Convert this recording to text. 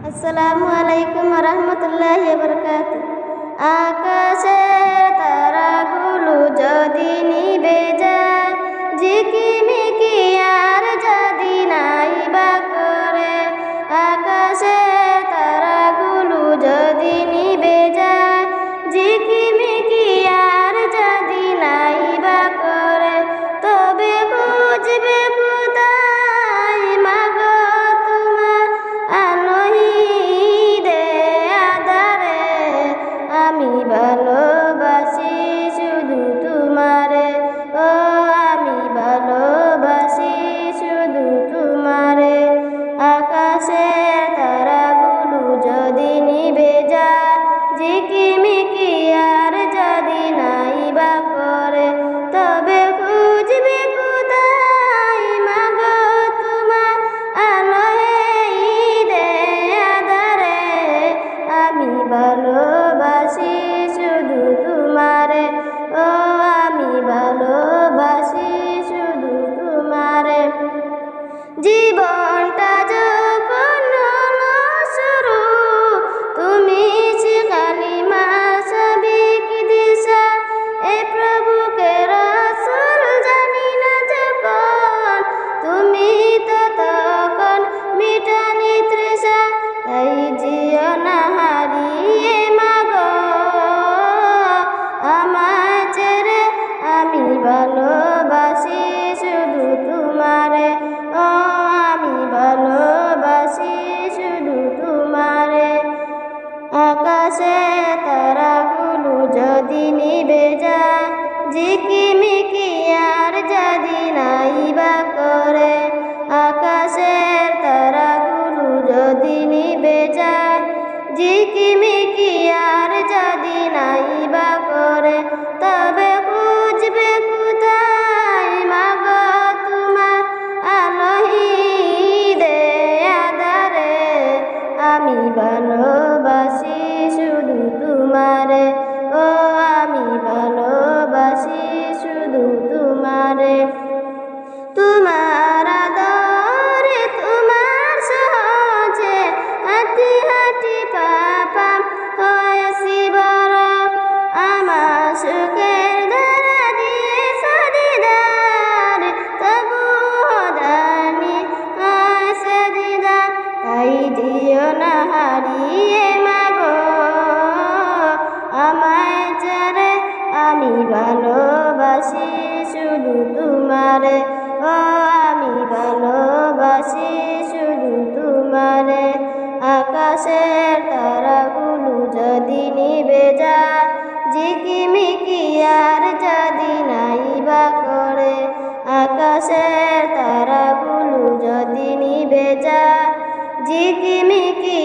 আসসালামু আলাইকুম রহমতুল্লাহি ওয়া বারাকাতুহু। আকাশের তারাগুলো যদি নিভে যায়, ঝিকিমিকি আর যদি নাই বা করে, আকাশের তারাগুলো যদি নিভে যায়, ঝিকিমিকি আর যদি নাই বা করে, তবে বুঝবে কোথায় মাগো তোমার আলোহীদে আঁধারে। আমি ভালোবাসি শুধু তোমারে, ও আমি ভালোবাসি শুধু তোমারে। আকাশের তারাগুলো যদি নিভে যায়, ঝিকিমিকি আর যদি নাই বা করে, তবে খুঁজবে কোথায় মাগো তোমার আলোহীদে আঁধারে। আমি ভালোবাসি শুধু তোমারে, ও আমি ভালোবাসি শুধু তোমারে। জীবনটা যখন হলো শুরু, তুমি শিখালিমা সাবিক দিশা। এ প্রভুকে রাসূল জানি না যখন, তুমি তো তখন মিটানি তৃষা। তাই যেও না হারিয়ে মাগো আমায় ছেড়ে, আমি ভালোবাসি শুধু তোমারে, ও আমি ভালোবাসি শুধু তোমারে। আকাশে তারাগুলো যদি নিভে যায়, ঝিকিমিকি আর যদি নাই বা করে, আকাশের তারাগুলো যদি নিভে যায়, ঝিকিমিকি আর যদি নাই বা করে, তবে বুঝবে কোথায় মাগো তোমার আলোহীদে আঁধারে। আমি ভালোবাসি শুধু তোমারে, ও আমি ভালোবাসি শুধু তোমারে। তোমার আদরে তোমার সহজে হাঁটি হাঁটি পাপা হয়েছি বড়। আমার সুখের ধারা দিয়েছ দিদার, তবুও জানি হয়েছে দিদার। তাই দিও না হারিয়ে মাগো আমায় ছেড়ে, আমি ভালোবাসি শুধু তোমারে, ও আমি ভালোবাসি শুধু তোমারে। আকাশের তারাগুলো যদি নিভে যায়, ঝিকিমিকি আর যদি নাই বা করে, আকাশের তারাগুলো যদি নিভে যায়, ঝিকিমিকি